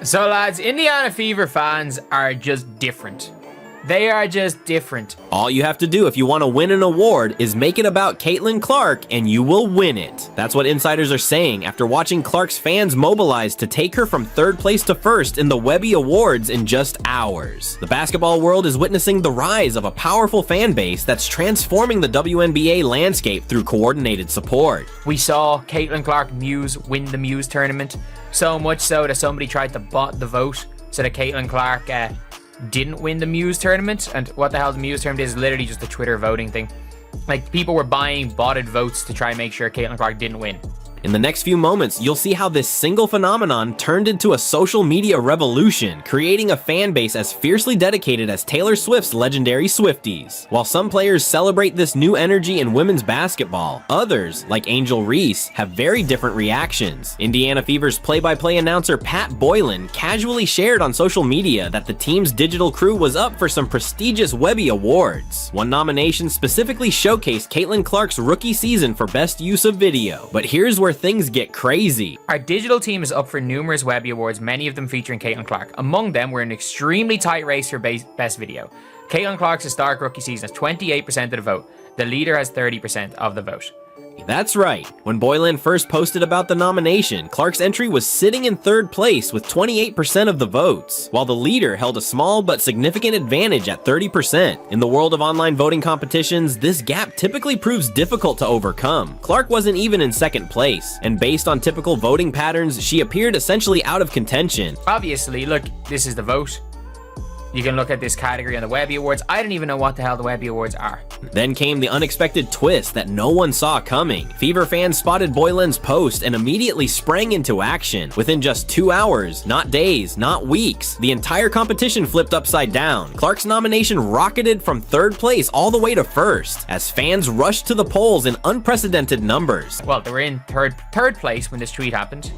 So lads, Indiana Fever fans are just different. They are just different. All you have to do if you want to win an award is make it about Caitlin Clark and you will win it. That's what insiders are saying after watching Clark's fans mobilize to take her from third place to first in the Webby Awards in just hours. The basketball world is witnessing the rise of a powerful fan base that's transforming the WNBA landscape through coordinated support. We saw Caitlin Clark Muse win the Muse tournament, so much so that somebody tried to bot the vote so that Caitlin Clark didn't win the Muse tournament. And what the hell the Muse tournament is literally just a Twitter voting thing. Like, people were buying botted votes to try and make sure Caitlin Clark didn't win. In the next few moments, you'll see how this single phenomenon turned into a social media revolution, creating a fan base as fiercely dedicated as Taylor Swift's legendary Swifties. While some players celebrate this new energy in women's basketball, others, like Angel Reese, have very different reactions. Indiana Fever's play-by-play announcer Pat Boylan casually shared on social media that the team's digital crew was up for some prestigious Webby Awards. One nomination specifically showcased Caitlin Clark's rookie season for best use of video. But here's where things get crazy. Our digital team is up for numerous Webby Awards, many of them featuring Caitlin Clark. Among them, we're an extremely tight race for best video. Caitlin Clark's historic rookie season has 28% of the vote. The leader has 30% of the vote. That's right. When Boylan first posted about the nomination, Clark's entry was sitting in third place with 28% of the votes, while the leader held a small but significant advantage at 30%. In the world of online voting competitions, this gap typically proves difficult to overcome. Clark wasn't even in second place, and based on typical voting patterns, she appeared essentially out of contention. Obviously, look, this is the vote. You can look at this category on the Webby Awards. I don't even know what the hell the Webby Awards are. Then came the unexpected twist that no one saw coming. Fever fans spotted Boylan's post and immediately sprang into action. Within just 2 hours, not days, not weeks, the entire competition flipped upside down. Clark's nomination rocketed from third place all the way to first, as fans rushed to the polls in unprecedented numbers. Well, they were in third place when this tweet happened.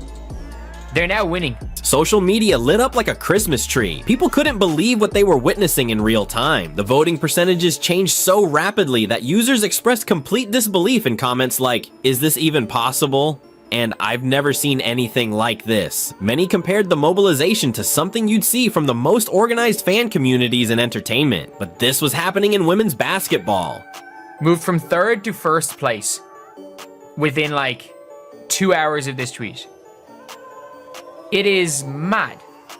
They're now winning. Social media lit up like a Christmas tree. People couldn't believe what they were witnessing in real time. The voting percentages changed so rapidly that users expressed complete disbelief in comments like, "Is this even possible?" And "I've never seen anything like this." Many compared the mobilization to something you'd see from the most organized fan communities in entertainment. But this was happening in women's basketball. Moved from third to first place within like 2 hours of this tweet. It is mad.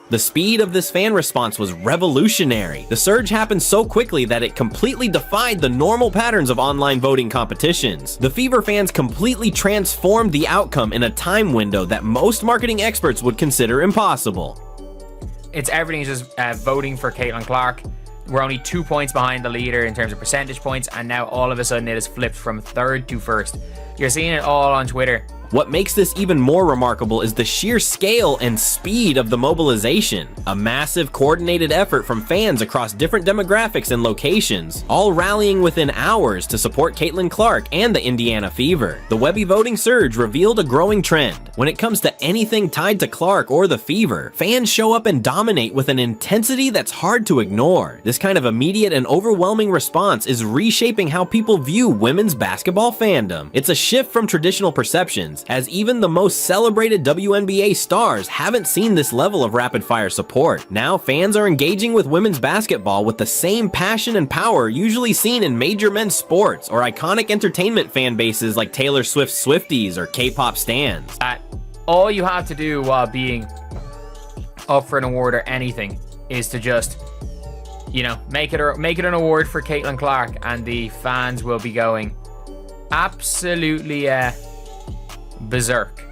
The speed of this fan response was revolutionary. The surge happened so quickly that it completely defied the normal patterns of online voting competitions. The Fever fans completely transformed the outcome in a time window that most marketing experts would consider impossible. Everything's just voting for Caitlin Clark. We're only 2 points behind the leader in terms of percentage points, and now all of a sudden it has flipped from third to first. You're seeing it all on Twitter. What makes this even more remarkable is the sheer scale and speed of the mobilization. A massive coordinated effort from fans across different demographics and locations, all rallying within hours to support Caitlin Clark and the Indiana Fever. The Webby voting surge revealed a growing trend. When it comes to anything tied to Clark or the Fever, fans show up and dominate with an intensity that's hard to ignore. This kind of immediate and overwhelming response is reshaping how people view women's basketball fandom. It's a shift from traditional perceptions, as even the most celebrated WNBA stars haven't seen this level of rapid-fire support. Now fans are engaging with women's basketball with the same passion and power usually seen in major men's sports or iconic entertainment fan bases like Taylor Swift's Swifties or K-pop stans. All you have to do while being up for an award or anything is to just, you know, make it an award for Caitlin Clark, and the fans will be going absolutely berserk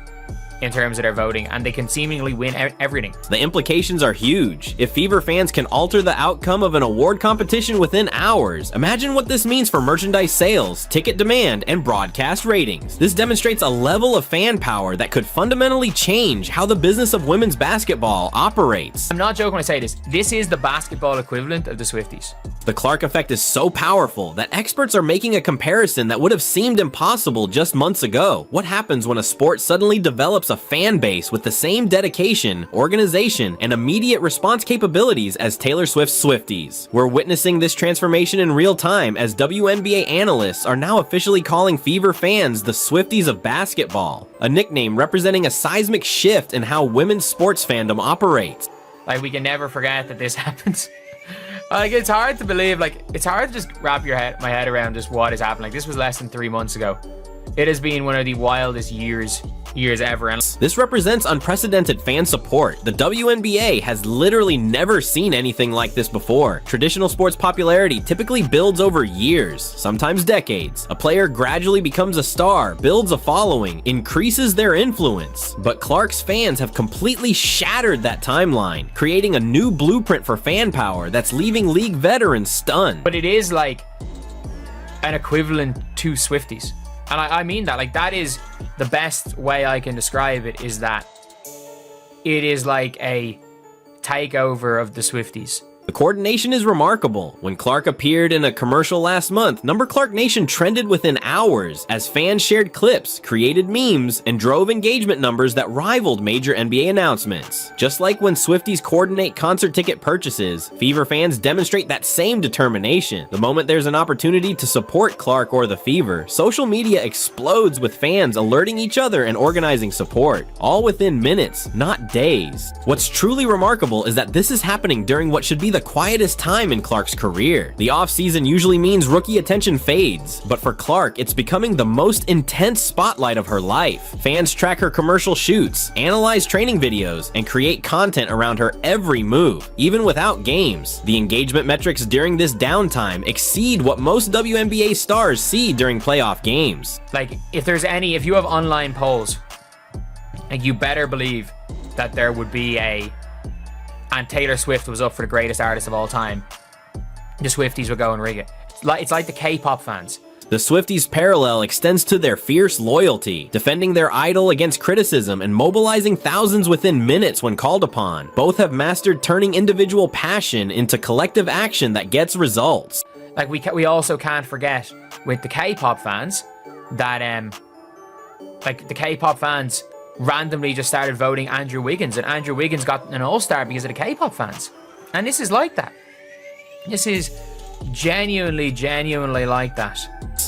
in terms of their voting, and they can seemingly win everything. The implications are huge. If Fever fans can alter the outcome of an award competition within hours, imagine what this means for merchandise sales, ticket demand, and broadcast ratings. This demonstrates a level of fan power that could fundamentally change how the business of women's basketball operates. I'm not joking when I say this. This is the basketball equivalent of the Swifties. The Clark effect is so powerful that experts are making a comparison that would have seemed impossible just months ago. What happens when a sport suddenly develops develops a fan base with the same dedication, organization, and immediate response capabilities as Taylor Swift's Swifties. We're witnessing this transformation in real time as WNBA analysts are now officially calling Fever fans the Swifties of basketball, a nickname representing a seismic shift in how women's sports fandom operates. Like, we can never forget that this happened. Like, it's hard to believe, like, it's hard to just wrap my head around just what is happening. Like, this was less than 3 months ago. It has been one of the wildest years ever. And this represents unprecedented fan support. The WNBA has literally never seen anything like this before. Traditional sports popularity typically builds over years, sometimes decades. A player gradually becomes a star, builds a following, increases their influence. But Clark's fans have completely shattered that timeline, creating a new blueprint for fan power that's leaving league veterans stunned. But it is like an equivalent to Swifties. And I mean that, like, that is the best way I can describe it, is that it is like a takeover of the Swifties. The coordination is remarkable. When Clark appeared in a commercial last month, Number Clark Nation trended within hours as fans shared clips, created memes, and drove engagement numbers that rivaled major NBA announcements. Just like when Swifties coordinate concert ticket purchases, Fever fans demonstrate that same determination. The moment there's an opportunity to support Clark or the Fever, social media explodes with fans alerting each other and organizing support, all within minutes, not days. What's truly remarkable is that this is happening during what should be the quietest time in Clark's career. The offseason usually means rookie attention fades, but for Clark, it's becoming the most intense spotlight of her life. Fans track her commercial shoots, analyze training videos, and create content around her every move, even without games. The engagement metrics during this downtime exceed what most WNBA stars see during playoff games. Like, if you have online polls, like, you better believe that there would be and Taylor Swift was up for the greatest artist of all time, the Swifties would go and rig it. It's like the K-pop fans. The Swifties' parallel extends to their fierce loyalty, defending their idol against criticism and mobilizing thousands within minutes when called upon. Both have mastered turning individual passion into collective action that gets results. Like, we also can't forget with the K-pop fans that like, the K-pop fans randomly just started voting Andrew Wiggins, and Andrew Wiggins got an all-star because of the K-pop fans. And this is like that. This is genuinely like that.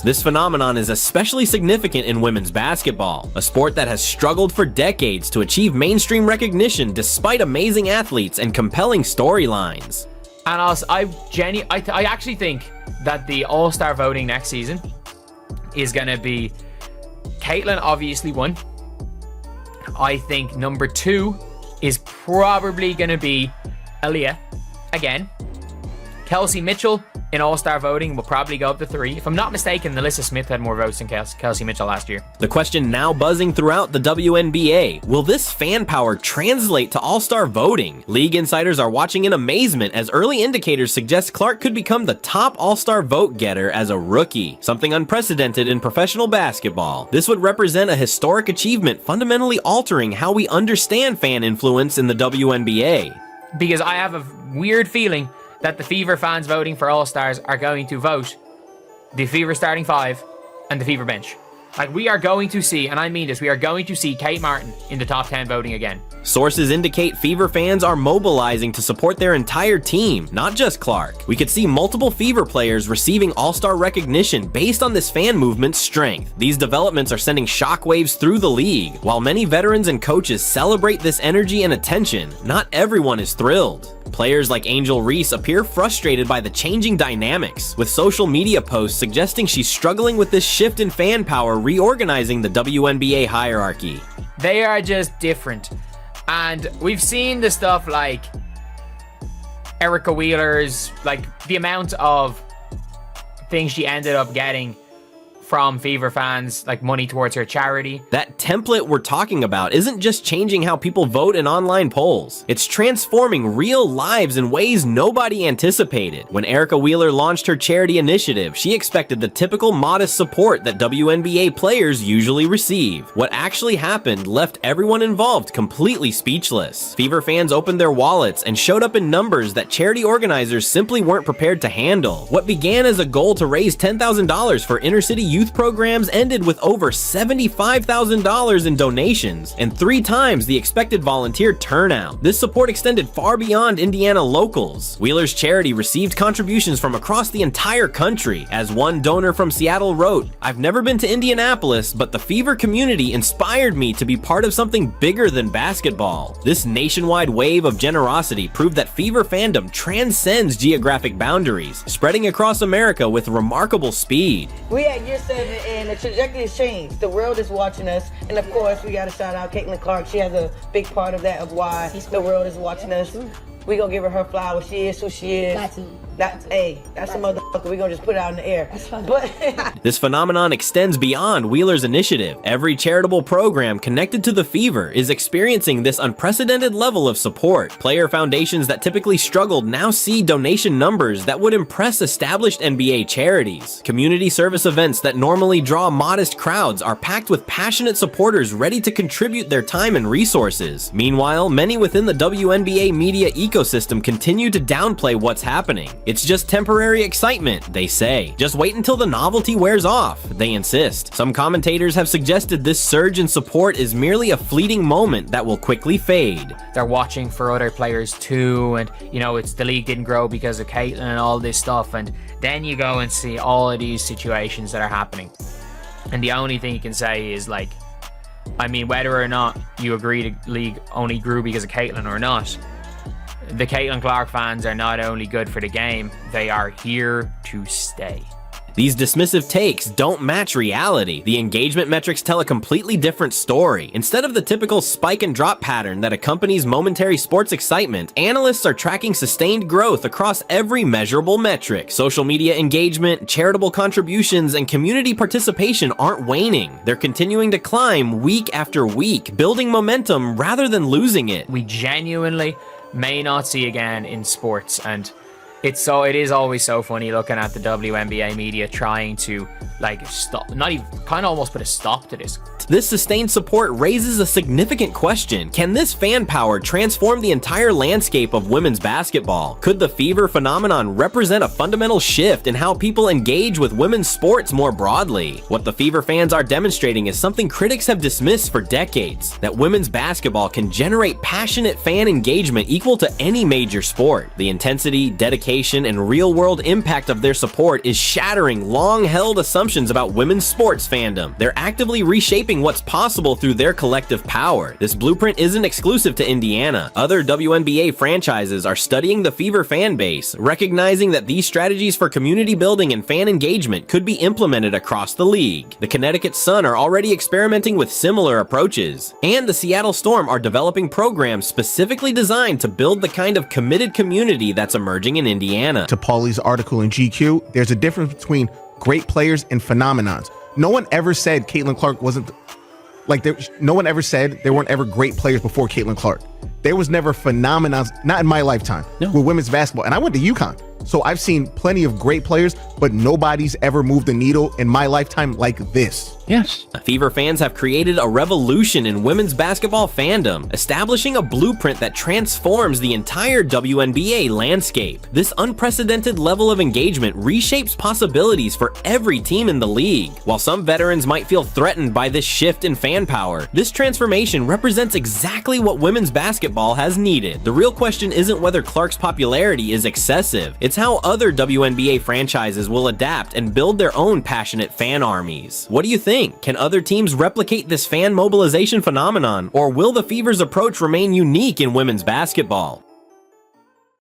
This phenomenon is especially significant in women's basketball, a sport that has struggled for decades to achieve mainstream recognition despite amazing athletes and compelling storylines. And also, I actually think that the all-star voting next season is going to be Caitlyn, obviously one. I think number 2 is probably going to be Aaliyah again. Kelsey Mitchell in all-star voting will probably go up to 3. If I'm not mistaken, Alyssa Smith had more votes than Kelsey Mitchell last year. The question now buzzing throughout the WNBA, will this fan power translate to all-star voting? League insiders are watching in amazement as early indicators suggest Clark could become the top all-star vote getter as a rookie, something unprecedented in professional basketball. This would represent a historic achievement, fundamentally altering how we understand fan influence in the WNBA. Because I have a weird feeling that the Fever fans voting for All-Stars are going to vote the Fever starting 5 and the Fever bench. Like, we are going to see, and I mean this, we are going to see Kate Martin in the top 10 voting again. Sources indicate Fever fans are mobilizing to support their entire team, not just Clark. We could see multiple Fever players receiving all-star recognition based on this fan movement's strength. These developments are sending shockwaves through the league. While many veterans and coaches celebrate this energy and attention, not everyone is thrilled. Players like Angel Reese appear frustrated by the changing dynamics, with social media posts suggesting she's struggling with this shift in fan power reorganizing the WNBA hierarchy. They are just different. And we've seen the stuff like Erica Wheeler's, like, the amount of things she ended up getting from Fever fans, like money towards her charity. That template we're talking about isn't just changing how people vote in online polls. It's transforming real lives in ways nobody anticipated. When Erica Wheeler launched her charity initiative, she expected the typical modest support that WNBA players usually receive. What actually happened left everyone involved completely speechless. Fever fans opened their wallets and showed up in numbers that charity organizers simply weren't prepared to handle. What began as a goal to raise $10,000 for inner-city youth youth programs ended with over $75,000 in donations and 3 times the expected volunteer turnout. This support extended far beyond Indiana locals. Wheeler's charity received contributions from across the entire country. As one donor from Seattle wrote, "I've never been to Indianapolis, but the Fever community inspired me to be part of something bigger than basketball." This nationwide wave of generosity proved that Fever fandom transcends geographic boundaries, spreading across America with remarkable speed. We at year 7 and the trajectory has changed. The world is watching us, and of course we gotta shout out Caitlin Clark. She has a big part of that, of why the world is watching us. We gonna give her flowers. She is who she is. Got to. That's a motherfucker. We gonna just put it out in the air. That's fine. But This phenomenon extends beyond Wheeler's initiative. Every charitable program connected to the Fever is experiencing this unprecedented level of support. Player foundations that typically struggled now see donation numbers that would impress established NBA charities. Community service events that normally draw modest crowds are packed with passionate supporters ready to contribute their time and resources. Meanwhile, many within the WNBA media ecosystem continue to downplay what's happening. It's just temporary excitement, they say. Just wait until the novelty wears off, they insist. Some commentators have suggested this surge in support is merely a fleeting moment that will quickly fade. They're watching for other players too, and you know, it's the league didn't grow because of Caitlin and all this stuff, and then you go and see all of these situations that are happening. And the only thing you can say is, like, I mean, whether or not you agree the league only grew because of Caitlin or not, the Caitlin Clark fans are not only good for the game, they are here to stay. These dismissive takes don't match reality. The engagement metrics tell a completely different story. Instead of the typical spike and drop pattern that accompanies momentary sports excitement, analysts are tracking sustained growth across every measurable metric. Social media engagement, charitable contributions, and community participation aren't waning. They're continuing to climb week after week, building momentum rather than losing it. We genuinely may not see again in sports, and it is always so funny looking at the WNBA media trying to, like, stop, not even, kind of almost put a stop to this. This sustained support raises a significant question. Can this fan power transform the entire landscape of women's basketball? Could the Fever phenomenon represent a fundamental shift in how people engage with women's sports more broadly? What the Fever fans are demonstrating is something critics have dismissed for decades, that women's basketball can generate passionate fan engagement equal to any major sport. The intensity, dedication, and real-world impact of their support is shattering long-held assumptions about women's sports fandom. They're actively reshaping what's possible through their collective power. This blueprint isn't exclusive to Indiana. Other WNBA franchises are studying the Fever fan base, recognizing that these strategies for community building and fan engagement could be implemented across the league. The Connecticut Sun are already experimenting with similar approaches, and the Seattle Storm are developing programs specifically designed to build the kind of committed community that's emerging in Indiana. To Paulie's article in GQ, there's a difference between great players and phenomenons. No one ever said Caitlin Clark wasn't, like, no one ever said there weren't ever great players before Caitlin Clark. There was never phenomenons, not in my lifetime, with women's basketball. And I went to UConn, so I've seen plenty of great players, but nobody's ever moved the needle in my lifetime like this. Yes. Fever fans have created a revolution in women's basketball fandom, establishing a blueprint that transforms the entire WNBA landscape. This unprecedented level of engagement reshapes possibilities for every team in the league. While some veterans might feel threatened by this shift in fan power, this transformation represents exactly what women's basketball has needed. The real question isn't whether Clark's popularity is excessive, it's how other WNBA franchises will adapt and build their own passionate fan armies. What do you think? Can other teams replicate this fan mobilization phenomenon, or will the Fever's approach remain unique in women's basketball?